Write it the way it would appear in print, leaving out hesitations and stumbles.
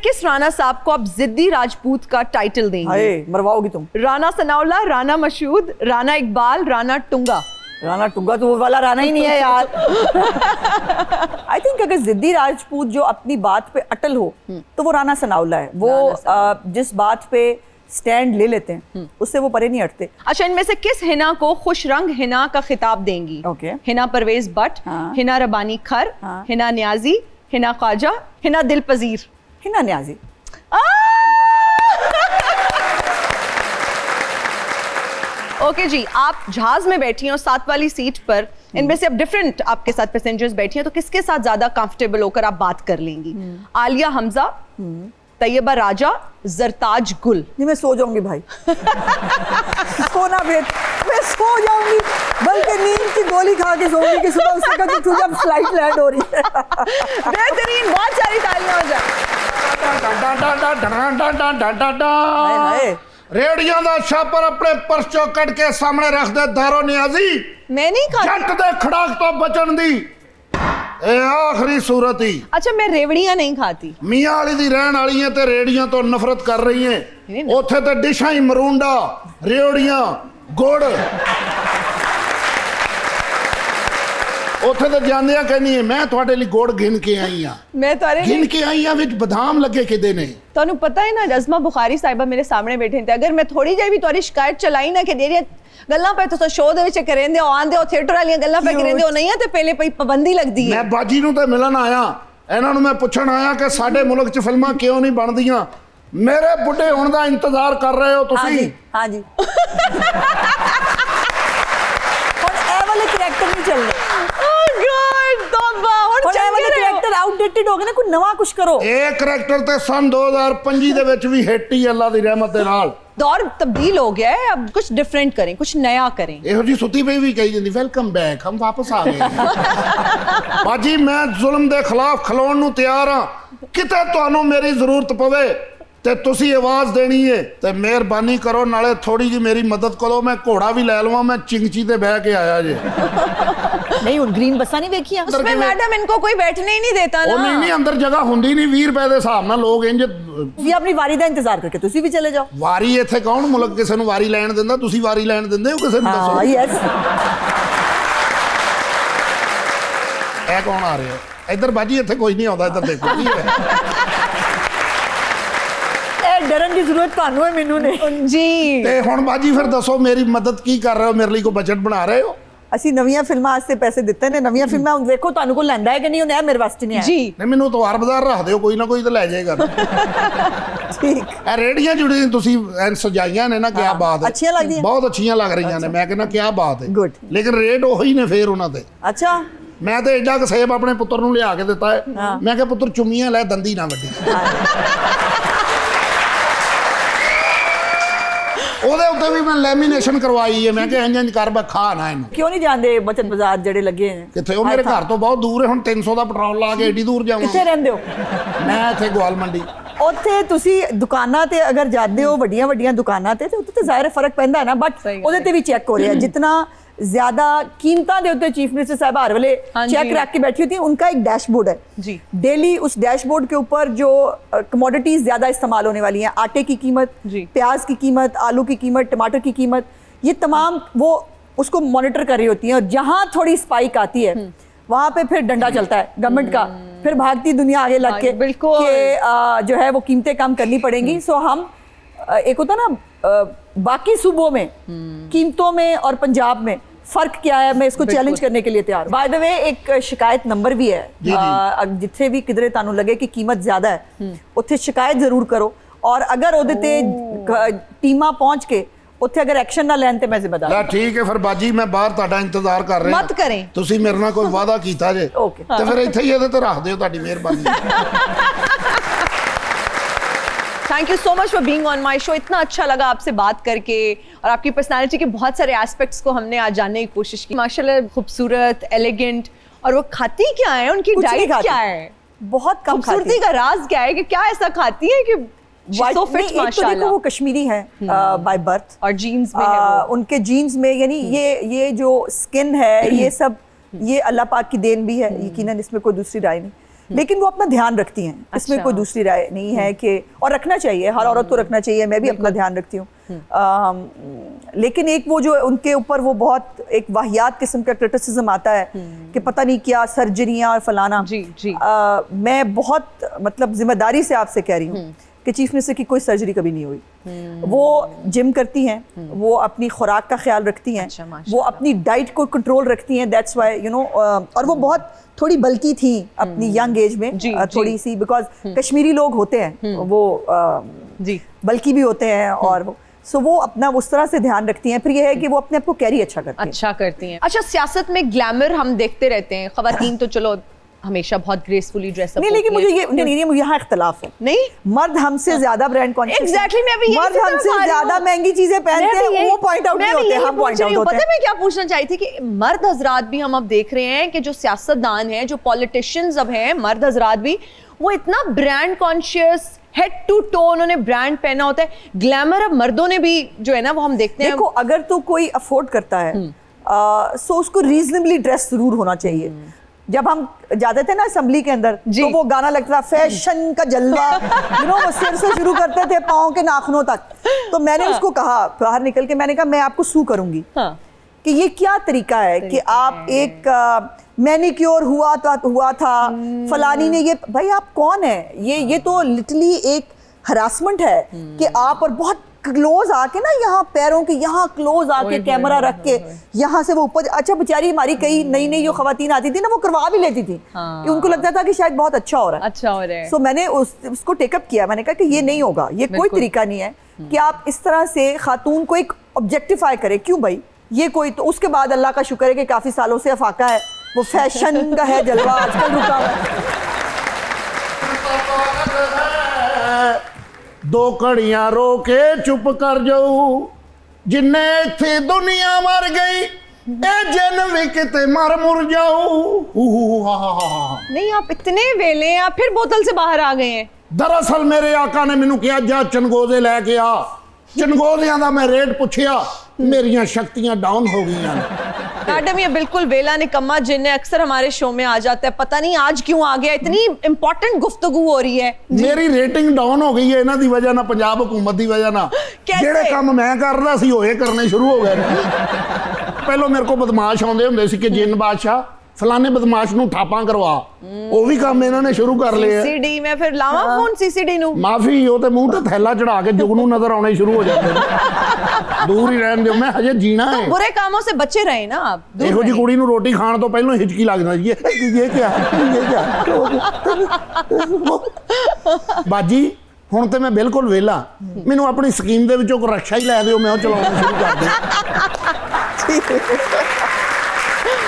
किस राणा साहब को आप जिद्दी राजपूत का टाइटल देंगे? हाय मरवाओगी तुम। राणा सनाउल्लाह, राणा मशहूद, राणा इकबाल, राणा टुंगा। राणा टुंगा तो वो वाला राणा ही नहीं है यार। आई थिंक अगर जिद्दी राजपूत जो अपनी बात पे अटल हो तो वो राणा सनाउल्लाह है। वो जिस बात पे स्टैंड ले लेते हैं उससे वो परे नहीं हटते। अच्छा, इनमें से किस हिना को खुश रंग हिना का खिताब देंगी? ओके। हिना परवेज भट्ट, हिना रबानी खर, हिना न्याजी, हिना ख्वाजा, हिना दिल पजीर। हिना न्याजी। ओके जी, आप जहाज में बैठी हैं और साथ वाली सीट पर इनमें से अब डिफरेंट आपके साथ पैसेंजर्स बैठी हैं, तो किसके साथ ज्यादा कंफर्टेबल होकर आप बात कर लेंगी? आलिया हमजा, तैयबा राजा, जरताज गुल। नहीं, मैं सो जाऊंगी भाई। सोना बेट, मैं सो जाऊंगी, बल्कि नींद की गोली खा के सोऊंगी कि सुबह उससे कभी तुझे अब फ्लाइट लैंड हो रही है। बेहतरीन, बहुत सारी तालियां हो जाए। रेडियो का छापर अपने पर्स चो कट के सामने रख दे दारो नियाजी। मैं नहीं खाती। जट दे खड़ाक तो बचन दी ए आखिरी सूरत ही। अच्छा, मैं रेवड़ियां नहीं खाती। मियां वाली दी रहन वाली है ते रेडियो तो नफरत कर रही है। ओथे ते डिशां ही मरूंडा, रेवड़ियां, गुड़। ओथे ते जांदिया कहनी है मैं तुहाडे लई गुड़ गिन के आई हां। मैं तारे गिन के आई हां विच बादाम लगे किदे ने। ਤੁਹਾਨੂੰ ਪਤਾ ਹੈ ਨਾ, ਰਜ਼ਮਾ ਬੁਖਾਰੀ ਸਾਹਿਬਾ ਮੇਰੇ ਸਾਹਮਣੇ ਬੈਠੇ ਨੇ, ਅਗਰ ਮੈਂ ਥੋੜੀ ਜਿਹੀ ਵੀ ਤੁਹਾਡੀ ਸ਼ਿਕਾਇਤ ਚਲਾਈ ਨਾ ਕਿ ਜਿਹੜੀਆਂ ਗੱਲਾਂ ਪਏ ਤੁਸੀਂ ਸ਼ੋਅ ਦੇ ਵਿੱਚ ਕਰਿੰਦੇ ਹੋ, ਆਂਦੇ ਹੋ ਥੀਏਟਰ ਵਾਲੀਆਂ ਗੱਲਾਂ ਪਏ ਕਰਿੰਦੇ ਹੋ, ਨਹੀਂ ਆ ਤੇ ਪਹਿਲੇ ਪਈ ਪਾਬੰਦੀ ਲੱਗਦੀ ਹੈ। ਮੈਂ ਬਾਜੀ ਨੂੰ ਤੇ ਮਿਲਣ ਆਇਆ, ਇਹਨਾਂ ਨੂੰ ਮੈਂ ਪੁੱਛਣ ਆਇਆ ਕਿ ਸਾਡੇ ਮੁਲਕ 'ਚ ਫਿਲਮਾਂ ਕਿਉਂ ਨਹੀਂ ਬਣਦੀਆਂ। ਮੇਰੇ ਬੁੱਢੇ ਹੋਣ ਦਾ ਇੰਤਜ਼ਾਰ ਕਰ ਰਹੇ ਹੋ ਤੁਸੀਂ। हाँ जी। ਹੁਣ ਇਹ ਵਾਲੇ ਕਰੈਕਟਰ ਨਹੀਂ ਚੱਲਦੇ। ਕਰੈਕਟਰ ਆਊਟਡੇਟਡ ਹੋ ਗਏ ਨਾ, ਕੋਈ ਨਵਾਂ ਕੁਝ ਕਰੋ। ਇਹ ਕਰੈਕਟਰ ਤੇ ਸਨ 2025 ਦੇ ਵਿੱਚ ਵੀ ਹਿੱਟ ਹੀ ਅੱਲਾ ਦੀ ਰਹਿਮਤ ਦੇ ਨਾਲ। दौर तब्दील हो गया है, अब कुछ डिफरेंट करें, कुछ नया करें। ਇਹੋ ਜੀ ਸੁੱਤੀ ਪਈ ਵੀ ਕਹੀ ਜਾਂਦੀ ਵੈਲਕਮ ਬੈਕ, ਹਮ ਵਾਪਸ ਆ ਗਏ। ਬਾਜੀ ਮੈਂ ਜ਼ੁਲਮ ਦੇ ਖਿਲਾਫ ਖਲੋਣ ਨੂੰ ਤਿਆਰ ਹਾਂ। ਕਿਤੇ ਤੁਹਾਨੂੰ ਮੇਰੀ ਜ਼ਰੂਰਤ ਪਵੇ ਤੇ ਤੁਸੀਂ ਆਵਾਜ਼ ਦੇਣੀ ਹੈ ਤੇ ਮਿਹਰਬਾਨੀ ਕਰੋ, ਨਾਲੇ ਥੋੜੀ ਜੀ ਮੇਰੀ ਮਦਦ ਕਰੋ। ਮੈਂ ਘੋੜਾ ਵੀ ਲੈ ਲਵਾਂ, ਮੈਂ ਚਿੰਗਚੀ ਤੇ ਬਹਿ ਕੇ ਆਇਆ ਜੇ। नहीं, उन ग्रीन बसा नहीं देखी उसमें मैडम इनको कोई बैठने ही नहीं देता ना। नहीं अंदर जगह ਹੁੰਦੀ ਨਹੀਂ। 20 ਰੁਪਏ ਦੇ ਹਿਸਾਬ ਨਾਲ ਲੋਕ ਇੰਜ ਤੁਸੀਂ ਆਪਣੀ ਵਾਰੀ ਦਾ ਇੰਤਜ਼ਾਰ ਕਰਕੇ ਤੁਸੀਂ ਵੀ ਚਲੇ ਜਾਓ। ਵਾਰੀ ਇੱਥੇ ਕੌਣ ਮੁਲਕ ਕਿਸੇ ਨੂੰ ਵਾਰੀ ਲੈਣ ਦਿੰਦਾ? ਤੁਸੀਂ ਵਾਰੀ ਲੈਣ ਦਿੰਦੇ ਹੋ ਕਿਸੇ ਨੂੰ? ਦੱਸੋ। ਹਾਂ ਯੈਸ। ਇਹ ਕੌਣ ਆ ਰਿਹਾ ਇੱਧਰ? ਬਾਜੀ ਇੱਥੇ ਕੋਈ ਨਹੀਂ ਆਉਂਦਾ। ਇੱਧਰ ਦੇਖੋ ਕੀ ਹੈ। ਇਹ ਡਰਨ ਦੀ ਜ਼ਰੂਰਤ ਤੁਹਾਨੂੰ ਹੈ, ਮੈਨੂੰ ਨਹੀਂ ਜੀ। ਤੇ ਹੁਣ ਬਾਜੀ ਫਿਰ ਦੱਸੋ ਮੇਰੀ ਮਦਦ ਕੀ ਕਰ ਰਹੇ ਹੋ? ਮੇਰੇ ਲਈ ਕੋਈ ਬਜਟ ਬਣਾ ਰਹੇ ਹੋ? ਅਸੀਂ ਨਵੀਆਂ ਫਿਲਮਾਂ ਵਾਸਤੇ ਪੈਸੇ ਦਿੱਤੇ ਨੇ। ਨਵੀਆਂ ਫਿਲਮਾਂ ਹੁਣ ਵੇਖੋ ਤੁਹਾਨੂੰ ਕੋਲ ਲੈਂਦਾ ਹੈ ਕਿ ਨਹੀਂ ਹੁੰਦਾ, ਮੇਰੇ ਵਾਸਤੇ ਨਹੀਂ ਹੈ ਜੀ। ਨਹੀਂ ਮੈਨੂੰ ਤਾਂ ਹਰ ਬਾਜ਼ਾਰ ਰੱਖ ਦਿਓ, ਕੋਈ ਨਾ ਕੋਈ ਤਾਂ ਲੈ ਜਾਏਗਾ। ਠੀਕ। ਇਹ ਰੇੜੀਆਂ ਜੁੜੀਆਂ ਤੁਸੀਂ ਸਜਾਈਆਂ ਨੇ ਨਾ, ਕੀ ਬਾਤ ਹੈ। ਅੱਛੀਆਂ ਲੱਗਦੀਆਂ, ਬਹੁਤ ਅੱਛੀਆਂ ਲੱਗ ਰਹੀਆਂ ਨੇ। ਮੈਂ ਕਹਿੰਦਾ ਕੀ ਬਾਤ ਹੈ। ਗੁੱਡ। ਲੇਕਿਨ ਰੇਟ ਉਹੀ ਨੇ ਫੇਰ ਉਹਨਾਂ ਦੇ। ਅੱਛਾ। ਮੈਂ ਤੇ ਐਡਾ ਕੁ ਸੇਬ ਆਪਣੇ ਪੁੱਤਰ ਨੂੰ ਲਿਆ ਕੇ ਦਿੱਤਾ ਹੈ। ਮੈਂ ਕਿਹਾ ਪੁੱਤਰ ਚੁੰਮੀਆਂ ਲੈ, ਦੰਦੀ ਨਾ ਵੱਡੀ। ਉਹਦੇ ਉੱਤੇ ਵੀ ਮੈਂ ਲੈਮੀਨੇਸ਼ਨ ਕਰਵਾਈ ਹੈ। ਮੈਂ ਕਿਹਾ ਇੰਜ ਕਰ ਖਾ ਨਾ ਇਹਨੂੰ। ਕਿਉਂ ਨਹੀਂ ਜਾਂਦੇ ਬਚਤ ਬਾਜ਼ਾਰ ਜਿਹੜੇ ਲੱਗੇ ਨੇ? ਕਿੱਥੇ? ਉਹ ਮੇਰੇ ਘਰ ਤੋਂ ਬਹੁਤ ਦੂਰ ਹੈ। ਹੁਣ 300 ਦਾ ਪੈਟਰੋਲ ਲਾ ਕੇ ਏਡੀ ਦੂਰ ਜਾਵਾਂ। ਕਿੱਥੇ ਰਹਿੰਦੇ ਹੋ? ਮੈਂ ਇੱਥੇ ਗੋਲ ਮੰਡੀ। ਉੱਥੇ ਤੁਸੀਂ ਦੁਕਾਨਾਂ ਤੇ ਅਗਰ ਜਾਂਦੇ ਹੋ, ਵੱਡੀਆਂ ਵੱਡੀਆਂ ਦੁਕਾਨਾਂ ਤੇ ਉੱਥੇ ਤੇ ਜ਼ਾਹਿਰ ਫਰਕ ਪੈਂਦਾ ਹੈ ਨਾ, ਬਟ ਉਹਦੇ ਤੇ ਵੀ ਚੈੱਕ ਹੋ ਰਿਹਾ ਜਿतना ज्यादा कीमतां दे होते चीफ मिनिस्टर साहब हर वाले चेक रख के बैठी होती है। उनका एक डैशबोर्ड है जी। डेली उस डैशबोर्ड के ऊपर जो कमोडिटीज ज्यादा इस्तेमाल होने वाली हैं, आटे की कीमत, प्याज की कीमत, आलू की कीमत, टमाटर की कीमत, ये तमाम वो उसको मॉनिटर कर रही होती हैं। और जहां थोड़ी स्पाइक आती है वहां पे फिर डंडा चलता है गवर्नमेंट का, फिर भागती दुनिया आगे लग के कि जो है वो कीमतें कम करनी पड़ेंगी। सो हम एक होता ना बाकी सूबों में कीमतों में और पंजाब में फर्क क्या है, मैं इसको चैलेंज करने के लिए तैयार। बाय द वे एक शिकायत नंबर भी है, जिथे भी किधरे तानू लगे कि कीमत ज्यादा है उत्थे शिकायत जरूर करो। और अगर ओदे ते टीमां पहुंच के ਉੱਥੇ ਅਗਰ ਐਕਸ਼ਨ ਨਾ ਲੈਣ ਤੇ ਮੈਂ ਜ਼ਿੰਮੇਦਾਰ ਹਾਂ। ਠੀਕ ਹੈ ਫਿਰ ਬਾਜੀ ਮੈਂ ਬਾਹਰ ਤੁਹਾਡਾ ਇੰਤਜ਼ਾਰ ਕਰ ਰਿਹਾ। ਮਤ ਕਰੇ ਤੁਸੀਂ ਮੇਰੇ ਨਾਲ ਕੋਈ ਵਾਅਦਾ ਕੀਤਾ ਜੇ ਤੇ ਫਿਰ ਇੱਥੇ ਹੀ ਇਹਦੇ ਤੇ ਰੱਖ ਦਿਓ। ਤੁਹਾਡੀ ਮਿਹਰਬਾਨੀ। Thank you so much for being on my show. इतना अच्छा लगा आपसे बात करके और आपकी पर्सनालिटी के बहुत सारे एस्पेक्ट्स को हमने आज जानने की कोशिश की। माशाल्लाह खूबसूरत, एलिगेंट। और वो खाती क्या है, उनकी डाइट क्या है? बहुत कम खाती। खूबसूरती का राज क्या है कि क्या ऐसा खाती है कि so fit, माशाल्लाह। वो कश्मीरी है बाय बर्थ और जीन्स में है वो। उनके जीन्स में यानी ये जो स्किन है ये सब ये अल्लाह पाक की देन भी है, यकीनन इसमें कोई दूसरी राय नहीं। लेकिन वो अपना ध्यान रखती हैं, इसमें कोई दूसरी राय नहीं है कि, और रखना चाहिए, हर औरत को रखना चाहिए, मैं भी अपना ध्यान रखती हूँ। लेकिन एक वो जो उनके ऊपर वो बहुत एक वाहियात किस्म का क्रिटिसिज्म आता है कि पता नहीं क्या सर्जरियाँ और फलाना। मैं बहुत मतलब जिम्मेदारी से आपसे कह रही हूँ कि चीफ मिनिस्टर की कोई सर्जरी कभी नहीं हुई। वो जिम करती हैं, वो अपनी खुराक का ख्याल रखती हैं, वो अपनी डाइट को कंट्रोल रखती हैं, दैट्स व्हाई यू नो, और वो बहुत थोड़ी बल्की थी अपनी यंग एज में, थोड़ी सी, बिकॉज कश्मीरी लोग होते हैं वो बल्की भी होते हैं, और वो सो वो अपना उस तरह से ध्यान रखती हैं। फिर ये है कि वो अपने आप को कैरी अच्छा करती हैं। अच्छा, सियासत में ग्लैमर हम देखते रहते हैं, खवातीन तो चलो हमेशा बहुत ग्रेसफुली ड्रेस अप नहीं, लेकिन मुझे ये नहीं, यहाँ इख्तलाफ है। नहीं, मर्द हमसे ज्यादा ब्रांड कॉन्शियस, एग्जैक्टली, मैं भी मर्द हमसे ज्यादा महंगी चीजें पहनते हैं, वो पॉइंट आउट नहीं होते, हम पॉइंट आउट होते हैं। पता है मैं क्या पूछना चाहती थी कि मर्द हजरात भी हम अब देख रहे हैं कि जो सियासतदान हैं, जो पॉलिटिशियंस अब हैं, मर्द हजरात भी, वो इतना brand conscious, head to toe उन्होंने ब्रांड पहना होता है। ग्लैमर अब मर्दों ने भी जो है ना वो हम देखते हैं। देखो, अगर तो कोई अफोर्ड करता है सो उसको रीजनेबली ड्रेस जरूर होना चाहिए। जब हम जाते थे ना असेंबली के अंदर, तो वो गाना लगता था फैशन का जलवा, यू नो, वो सिर से शुरू करते थे पाँव के नाखूनों तक। तो मैंने उसको कहा बाहर निकल के, मैंने कहा मैं आपको सू करूंगी कि ये क्या तरीका है कि आप एक मैनिक्योर हुआ था फलानी ने, ये भाई आप कौन है? ये तो लिटरली एक हरासमेंट है कि आप और बहुत क्लोज आके ना, यहाँ पैरों के यहाँ क्लोज आके कैमरा रख के यहाँ से वो ऊपर। अच्छा, बेचारी हमारी कई नई जो खवातीन आती थी ना, वो करवा भी लेती थी कि उनको लगता था कि शायद बहुत अच्छा हो रहा है। सो मैंने उसको टेकअप किया, मैंने कहा कि ये नहीं होगा, ये कोई तरीका नहीं है कि आप इस तरह से खातून को एक ऑब्जेक्टिफाई करें। क्यों भाई, ये कोई तो उसके बाद अल्लाह का शुक्र है कि काफी सालों से अफाका है, वो फैशन का है जलवा आजकल रुका है। दो घड़ियां रो के चुप कर जाऊ, जिन्ने इत्थे दुनिया मर गई, ए जन भी किते मर मुर जाऊ। नहीं, आप इतने वेले हैं, आप फिर बोतल से बाहर आ गए हैं। दरअसल मेरे आका ने मैनू कहा जा चनगोजे लैके आ, चनगोजियां दा मैं रेट पुछया, मेरियां शक्तियां डाउन हो गई। मैडम, ये बिल्कुल वेला निकम्मा जिन्हें अक्सर हमारे शो में आ जाता है, पता नहीं आज क्यों आ गया। इतनी इंपॉर्टेंट गुफ्तगू हो रही है, मेरी रेटिंग डाउन हो गई है इन्हां दी वजह ना, पंजाब हुकूमत दी वजह ना। जेड़े काम मैं करदा सी होए करने शुरू हो गए। पहलों मेरे को बदमाश आउंदे हुंदे सी कि जिन बादशाह फलाने बदमाश नूं थापा करवा, वो भी काम इन्होंने शुरू कर लिया। सीसीडी में फिर लावा फोन सीसीडी नूं, माफी, वो ते मुंह ते थैला चढ़ा के जुगनू नजर आने शुरू हो जाते हैं। दूर ही रहन दो, मैं हजे जीना है। बुरे कामों से बचे रहे ना आप। ਇਹੋ जी कुड़ी नूं रोटी खाण तो पहलों हिचकी लग जाती है, ये क्या बाजी। ਹੁਣ ਤੇ मैं बिल्कुल वेला, मैनू अपनी स्कीम दे विचों कोई रक्षा ही लै दिओ, मैं ਉਹ ਚਲਾਉਣਾ शुरू कर दूं।